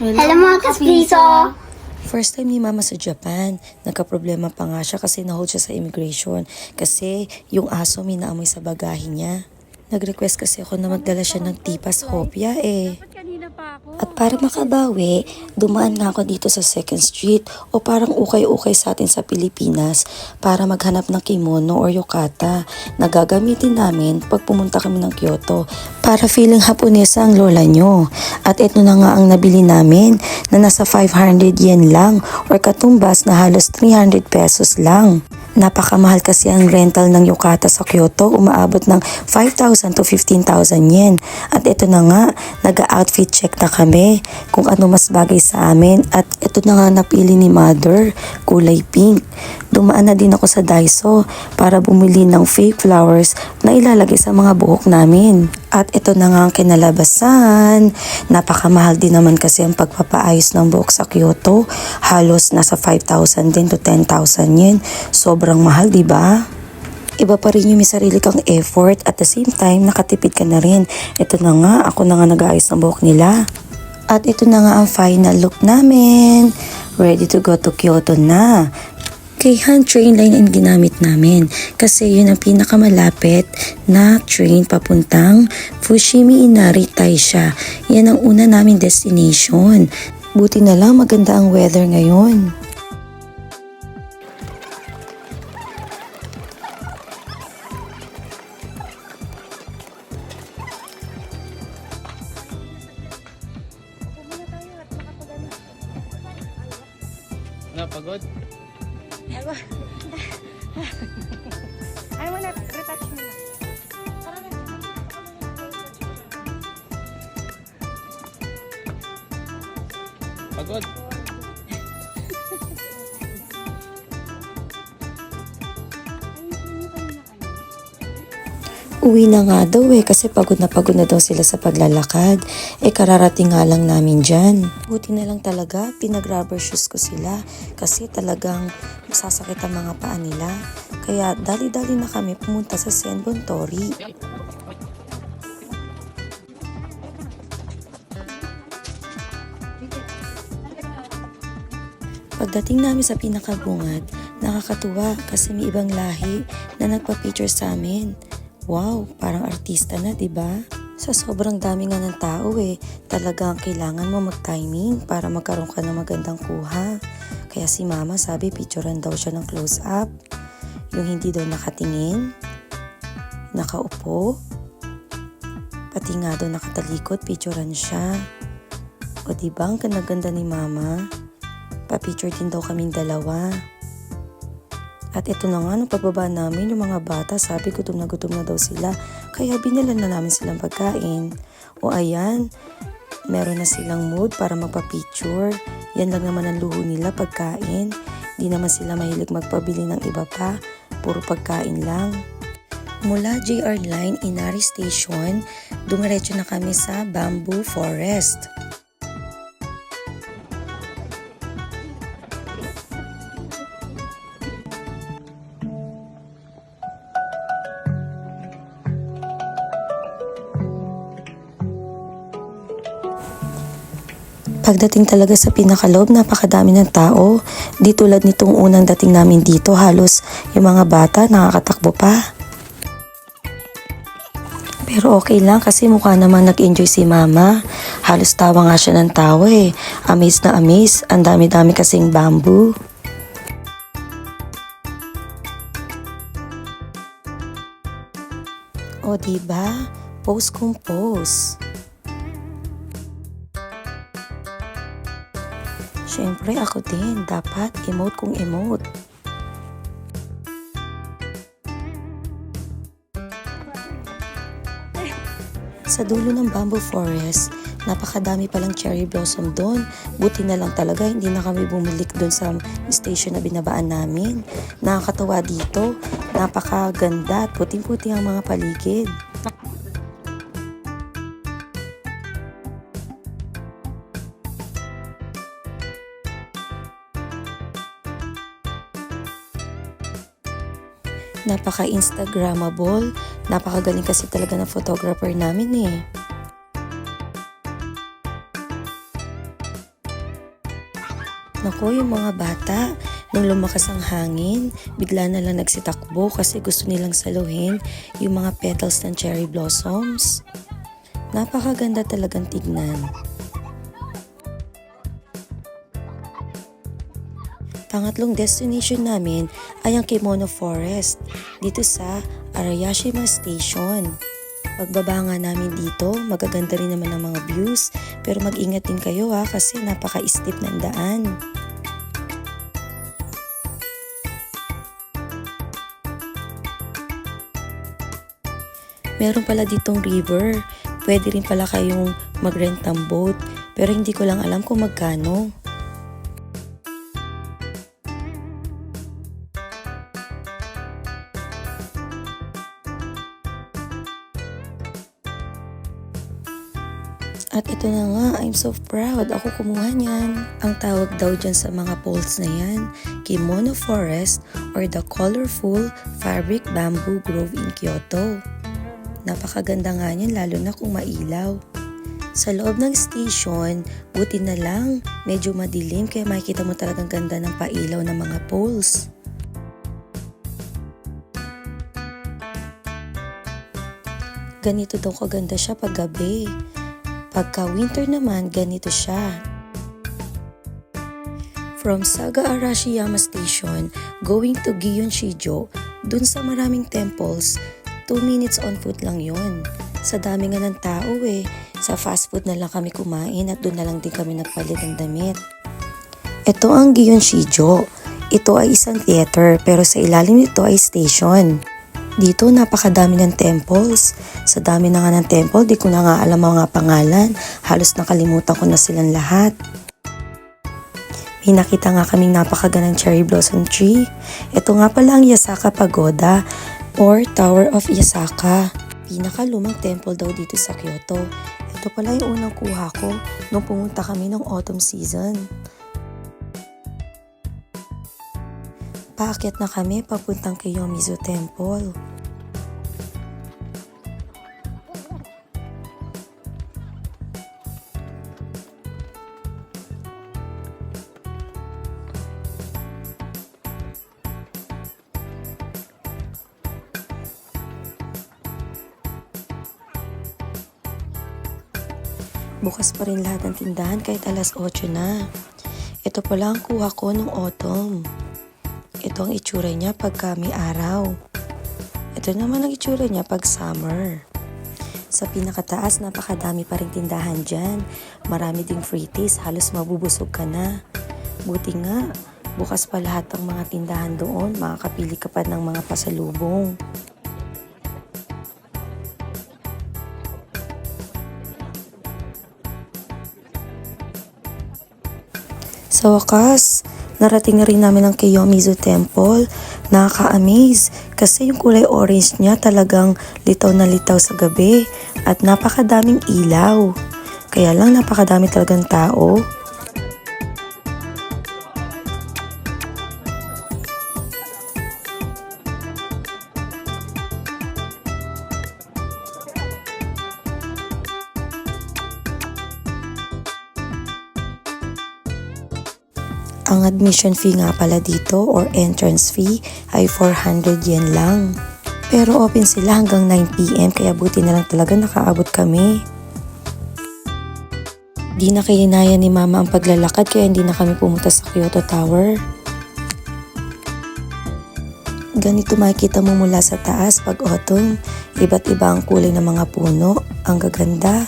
Hello mga kaspiso! First time ni Mama sa Japan, nagka-problema pa nga siya kasi na-hold siya sa immigration kasi yung aso may naamoy sa bagahe niya. Nag-request kasi ako na magdala siya ng tipas hopya eh. At para makabawi, dumaan nga ako dito sa 2nd Street o parang ukay-ukay sa atin sa Pilipinas para maghanap ng kimono or yukata na gagamitin namin pag pumunta kami ng Kyoto para feeling Haponesa ang lola nyo. At ito na nga ang nabili namin na nasa 500 yen lang or katumbas na halos 300 pesos lang. Napakamahal kasi ang rental ng yukata sa Kyoto, umaabot ng 5,000 to 15,000 yen. At ito na nga, nag-outfit check na kami kung ano mas bagay sa amin. At ito na nga napili ni Mother, kulay pink. Dumaan na din ako sa Daiso para bumili ng fake flowers na ilalagay sa mga buhok namin. At ito na nga ang kinalabasan. Napakamahal din naman kasi ang pagpapaayos ng buhok sa Kyoto. Halos nasa 5,000 din to 10,000 yen. Sobrang mahal, di ba? Iba pa rin yung may sarili kang effort at the same time nakatipid ka na rin. Ito na nga, ako na nga nag-aayos ng buhok nila. At ito na nga ang final look namin. Ready to go to Kyoto na. Keihan train line ang ginamit namin kasi yun ang pinakamalapit na train papuntang Fushimi Inari Taisha. Yan ang una naming destination. Buti na lang maganda ang weather ngayon. Napagod? Ay mo na, retouch mo na. Pagod? Uwi na nga daw kasi pagod na daw sila sa paglalakad. Kararating nga lang namin dyan. Buti na lang talaga, pinag-rubber shoes ko sila kasi talagang masasakit ang mga paa nila. Kaya dali-dali na kami pumunta sa Senbontori. Pagdating namin sa pinakabungad, nakakatuwa kasi may ibang lahi na nagpa-picture sa amin. Wow, parang artista na, 'di ba? Sa sobrang dami nga ng tao talagang kailangan mo mag-timing para magkaroon ka ng magandang kuha. Kaya si Mama sabi picturean daw siya ng close-up. Yung hindi daw nakatingin, nakaupo, pati nga daw nakatalikod, picturean siya. O diba, ang ganda-ganda ni Mama? Pa-picture din daw kaming dalawa. At ito na nga, nung pagbaba namin, yung mga bata, sabi gutom na daw sila. Kaya binilan na namin silang pagkain. O ayan, meron na silang mood para magpa-picture. Yan lang naman ang luho nila, pagkain. Di naman sila mahilig magpabili ng iba pa. Puro pagkain lang. Mula JR Line, Inari Station, dumiretso na kami sa Bamboo Forest. Pagdating talaga sa pinakaloob, napakadami ng tao. Di tulad nitong unang dating namin dito, halos yung mga bata nakakatakbo pa. Pero okay lang kasi mukha naman nag-enjoy si Mama. Halos tawa nga siya ng tawa Amaze na amaze, ang dami-dami kasing bamboo. O diba? Pose kung pose. Siyempre ako din, dapat emote kung emote. Sa dulo ng Bamboo Forest, napakadami palang cherry blossom doon. Buti na lang talaga, hindi na kami bumilik doon sa station na binabaan namin. Nakakatawa dito, napakaganda at puting-puting ang mga paligid. Napaka-instagrammable. Napakagaling kasi talaga ng photographer namin Nako, yung mga bata, nung lumakas ang hangin, bigla na lang nagsitakbo kasi gusto nilang saluhin yung mga petals ng cherry blossoms. Napakaganda talagang tignan. Pangatlong destination namin ay ang Kimono Forest dito sa Arayashima Station. Pagbaba nga namin dito, magaganda rin naman ang mga views, pero mag-ingat din kayo kasi napaka-steep ng daan. Meron pala ditong river, pwede rin pala kayong mag-rent ng boat, pero hindi ko lang alam kung magkano. At ito na nga, I'm so proud. Ako kumuha niyan. Ang tawag daw dyan sa mga poles na yan, Kimono Forest or the Colorful Fabric Bamboo Grove in Kyoto. Napakaganda nga niyan lalo na kung mailaw. Sa loob ng station, buti na lang, medyo madilim kaya makikita mo talagang ganda ng pailaw ng mga poles. Ganito daw kaganda siya pag gabi. Pagka winter naman, ganito siya. From Saga Arashiyama Station, going to Gion Shijo, dun sa maraming temples, 2 minutes on foot lang yon. Sa dami nga ng tao sa fast food na lang kami kumain at dun na lang din kami nagpalit ng damit. Ito ang Gion Shijo. Ito ay isang theater pero sa ilalim nito ay station. Dito napakadami ng temples. Sa dami na nga ng temple, di ko na nga alam ang mga pangalan. Halos nakalimutan ko na silang lahat. May nakita nga kaming napakagandang cherry blossom tree. Ito nga pala ang Yasaka Pagoda or Tower of Yasaka. Pinakalumang temple daw dito sa Kyoto. Ito pala yung unang kuha ko nung pumunta kami ng autumn season. Paakyat na kami papuntang Kiyomizu Temple. Bukas pa rin lahat ng tindahan kahit alas 8 na. Ito pala ang kuha ko nung autumn. Ito ang itsura niya pagka may araw. Ito naman ang itsura niya pag summer. Sa pinakataas, napakadami pa rin tindahan dyan. Marami ding free taste, halos mabubusog ka na. Buti nga, bukas pa lahat ng mga tindahan doon, makakapili ka pa ng mga pasalubong. Sa wakas, narating na rin namin ang Kiyomizu Temple. Nakaka-amaze kasi yung kulay orange niya talagang litaw na litaw sa gabi at napakadaming ilaw. Kaya lang napakadami talagang tao. Ang admission fee nga pala dito or entrance fee ay 400 yen lang. Pero open sila hanggang 9 PM kaya buti na lang talaga nakaabot kami. Di na kinaya ni Mama ang paglalakad kaya hindi na kami pumunta sa Kyoto Tower. Ganito makikita mo mula sa taas pag autumn. Iba't iba ang kulay ng mga puno. Ang gaganda.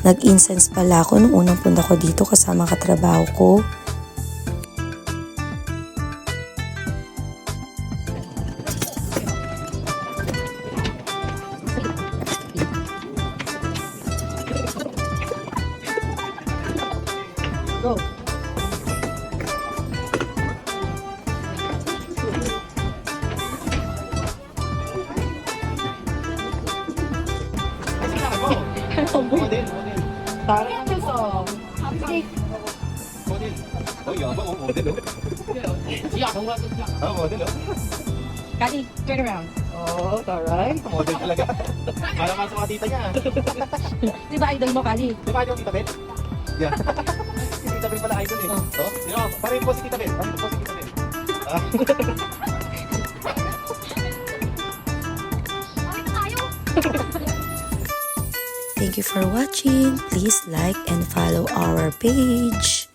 Nag-incense pala ako nung unang punta ko dito kasama katrabaho ko. Go! 모델. 잘해서 갑자기 모델. 여보 모델로. 야, 정말 모델로. Kali, turn around. Oh, alright. Model talaga. Para mas mga tita niya. Di ba idol mo, Kali? Di ba yung tita Bet? Yeah. Tita Barbie pala idol eh. Oh. So, yun o, parang yung positive Ben. Parang yung positive Ben. Ah. Thank you for watching. Please like and follow our page.